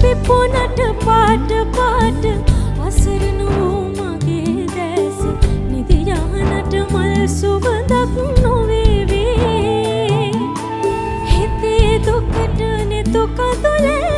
පිපුණට පාට පාට අසරණ වූ මගේ දැස නිදි යහනට මල් සුවඳක් නොවේවි හිතේ දුකට නෙතුක තුලේ